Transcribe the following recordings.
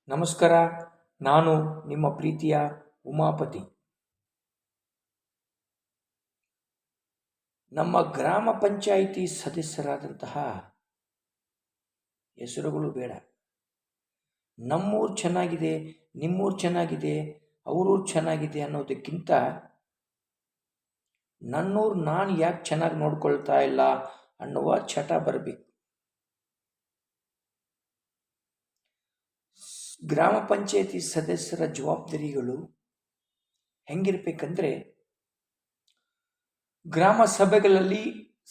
ನಮಸ್ಕಾರ. ನಾನು ನಿಮ್ಮ ಪ್ರೀತಿಯ ಉಮಾಪತಿ. ನಮ್ಮ ಗ್ರಾಮ ಪಂಚಾಯಿತಿ ಸದಸ್ಯರಾದಂತಹ ಹೆಸರುಗಳು ಬೇಡ. ನಮ್ಮೂರು ಚೆನ್ನಾಗಿದೆ, ನಿಮ್ಮೂರು ಚೆನ್ನಾಗಿದೆ, ಅವರೂರು ಚೆನ್ನಾಗಿದೆ ಅನ್ನೋದಕ್ಕಿಂತ ನನ್ನೂರು ನಾನು ಯಾಕೆ ಚೆನ್ನಾಗಿ ನೋಡ್ಕೊಳ್ತಾ ಇಲ್ಲ ಅನ್ನುವ ಚಟ ಬರಬೇಕು. ಗ್ರಾಮ ಪಂಚಾಯಿತಿ ಸದಸ್ಯರ ಜವಾಬ್ದಾರಿಗಳು ಹೆಂಗಿರ್ಬೇಕಂದ್ರೆ, ಗ್ರಾಮ ಸಭೆಗಳಲ್ಲಿ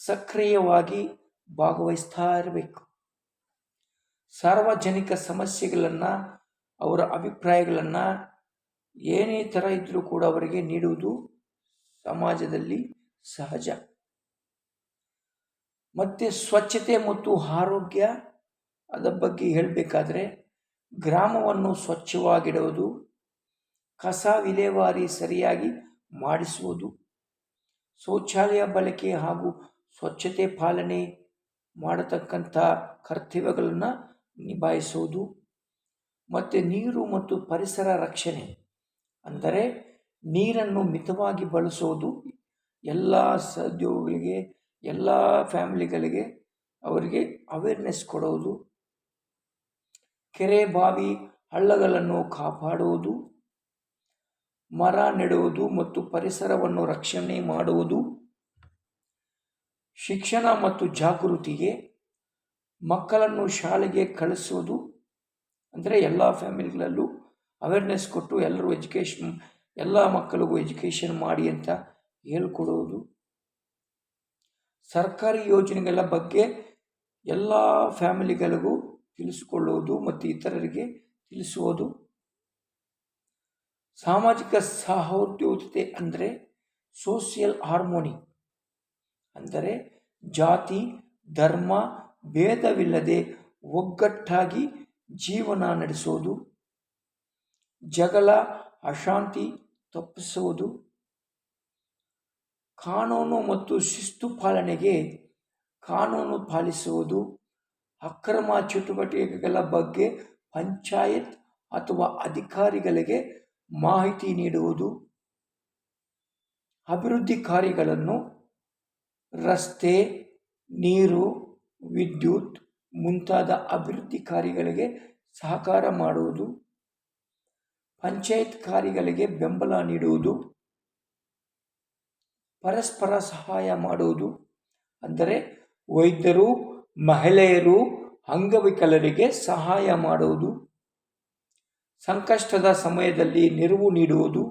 ಸಕ್ರಿಯವಾಗಿ ಭಾಗವಹಿಸ್ತಾ ಇರಬೇಕು. ಸಾರ್ವಜನಿಕ ಸಮಸ್ಯೆಗಳನ್ನು, ಅವರ ಅಭಿಪ್ರಾಯಗಳನ್ನು ಏನೇ ಥರ ಇದ್ದರೂ ಕೂಡ ಅವರಿಗೆ ನೀಡುವುದು ಸಮಾಜದಲ್ಲಿ ಸಹಜ. ಮತ್ತು ಸ್ವಚ್ಛತೆ ಮತ್ತು ಆರೋಗ್ಯ ಅದರ ಬಗ್ಗೆ ಹೇಳಬೇಕಾದ್ರೆ, ಗ್ರಾಮವನ್ನು ಸ್ವಚ್ಛವಾಗಿಡುವುದು, ಕಸ ವಿಲೇವಾರಿ ಸರಿಯಾಗಿ ಮಾಡಿಸುವುದು, ಶೌಚಾಲಯ ಬಳಕೆ ಹಾಗೂ ಸ್ವಚ್ಛತೆ ಪಾಲನೆ ಮಾಡತಕ್ಕಂಥ ಕರ್ತವ್ಯಗಳನ್ನು ನಿಭಾಯಿಸುವುದು, ಮತ್ತು ನೀರು ಮತ್ತು ಪರಿಸರ ರಕ್ಷಣೆ ಅಂದರೆ ನೀರನ್ನು ಮಿತವಾಗಿ ಬಳಸುವುದು, ಎಲ್ಲ ಸಹೋದ್ಯೋಗಿಗಳಿಗೆ, ಎಲ್ಲ ಫ್ಯಾಮಿಲಿಗಳಿಗೆ ಅವರಿಗೆ ಅವೇರ್ನೆಸ್ ಕೊಡುವುದು, ಕೆರೆ ಬಾವಿ ಹಳ್ಳಗಳನ್ನು ಕಾಪಾಡುವುದು, ಮರ ನೆಡುವುದು ಮತ್ತು ಪರಿಸರವನ್ನು ರಕ್ಷಣೆ ಮಾಡುವುದು, ಶಿಕ್ಷಣ ಮತ್ತು ಜಾಗೃತಿಗೆ ಮಕ್ಕಳನ್ನು ಶಾಲೆಗೆ ಕಳಿಸುವುದು, ಅಂದರೆ ಎಲ್ಲ ಫ್ಯಾಮಿಲಿಗಳಲ್ಲೂ ಅವೇರ್ನೆಸ್ ಕೊಟ್ಟು ಎಲ್ಲರೂ ಎಲ್ಲ ಮಕ್ಕಳಿಗೂ ಎಜುಕೇಷನ್ ಮಾಡಿ ಅಂತ ಹೇಳ್ಕೊಡುವುದು, ಸರ್ಕಾರಿ ಯೋಜನೆಗಳ ಬಗ್ಗೆ ಎಲ್ಲ ಫ್ಯಾಮಿಲಿಗಳಿಗೂ ತಿಳಿಸಿಕೊಳ್ಳುವುದು ಮತ್ತು ಇತರರಿಗೆ ತಿಳಿಸುವುದು, ಸಾಮಾಜಿಕ ಸಹೋದ್ಯೋಗತೆ ಅಂದರೆ ಸೋಷಿಯಲ್ ಹಾರ್ಮೋನಿ ಅಂದರೆ ಜಾತಿ ಧರ್ಮ ಭೇದವಿಲ್ಲದೆ ಒಗ್ಗಟ್ಟಾಗಿ ಜೀವನ ನಡೆಸುವುದು, ಜಗಳ ಅಶಾಂತಿ ತಪ್ಪಿಸುವುದು, ಕಾನೂನು ಮತ್ತು ಶಿಸ್ತು ಪಾಲನೆಗೆ ಕಾನೂನು ಪಾಲಿಸುವುದು, ಅಕ್ರಮ ಚಟುವಟಿಕೆಗಳ ಬಗ್ಗೆ ಪಂಚಾಯತ್ ಅಥವಾ ಅಧಿಕಾರಿಗಳಿಗೆ ಮಾಹಿತಿ ನೀಡುವುದು, ಅಭಿವೃದ್ಧಿ ಕಾರ್ಯಗಳನ್ನು ರಸ್ತೆ, ನೀರು, ವಿದ್ಯುತ್ ಮುಂತಾದ ಅಭಿವೃದ್ಧಿ ಕಾರ್ಯಗಳಿಗೆ ಸಹಕಾರ ಮಾಡುವುದು, ಪಂಚಾಯತ್ ಕಾರ್ಯಗಳಿಗೆ ಬೆಂಬಲ ನೀಡುವುದು, ಪರಸ್ಪರ ಸಹಾಯ ಮಾಡುವುದು ಅಂದರೆ ವೈದ್ಯರು, ಮಹಿಳೆಯರು, ಅಂಗವಿಕಲರಿಗೆ ಸಹಾಯ ಮಾಡುವುದು, ಸಂಕಷ್ಟದ ಸಮಯದಲ್ಲಿ ನೆರವು ನೀಡುವುದು,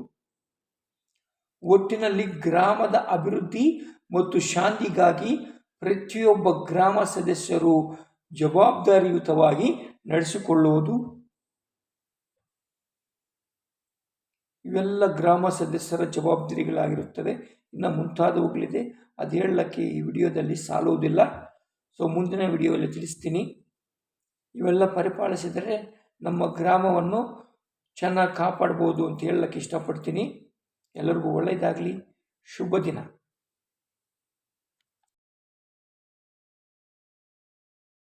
ಒಟ್ಟಿನಲ್ಲಿ ಗ್ರಾಮದ ಅಭಿವೃದ್ಧಿ ಮತ್ತು ಶಾಂತಿಗಾಗಿ ಪ್ರತಿಯೊಬ್ಬ ಗ್ರಾಮ ಸದಸ್ಯರು ಜವಾಬ್ದಾರಿಯುತವಾಗಿ ನಡೆಸಿಕೊಳ್ಳುವುದು. ಇವೆಲ್ಲ ಗ್ರಾಮ ಸದಸ್ಯರ ಜವಾಬ್ದಾರಿಗಳಾಗಿರುತ್ತದೆ. ಇನ್ನು ಮುಂತಾದವುಗಳಿದೆ, ಅದು ಹೇಳಲಿಕ್ಕೆ ಈ ವಿಡಿಯೋದಲ್ಲಿ ಸಾಲುವುದಿಲ್ಲ. ಸೊ ಮುಂದಿನ ವಿಡಿಯೋದಲ್ಲಿ ತಿಳಿಸ್ತೀನಿ. ಇವೆಲ್ಲ ಪರಿಪಾಲಿಸಿದರೆ ನಮ್ಮ ಗ್ರಾಮವನ್ನು ಚೆನ್ನಾಗಿ ಕಾಪಾಡ್ಬೋದು ಅಂತ ಹೇಳಲಿಕ್ಕೆ ಇಷ್ಟಪಡ್ತೀನಿ. ಎಲ್ಲರಿಗೂ ಒಳ್ಳೆಯದಾಗಲಿ. ಶುಭ ದಿನ.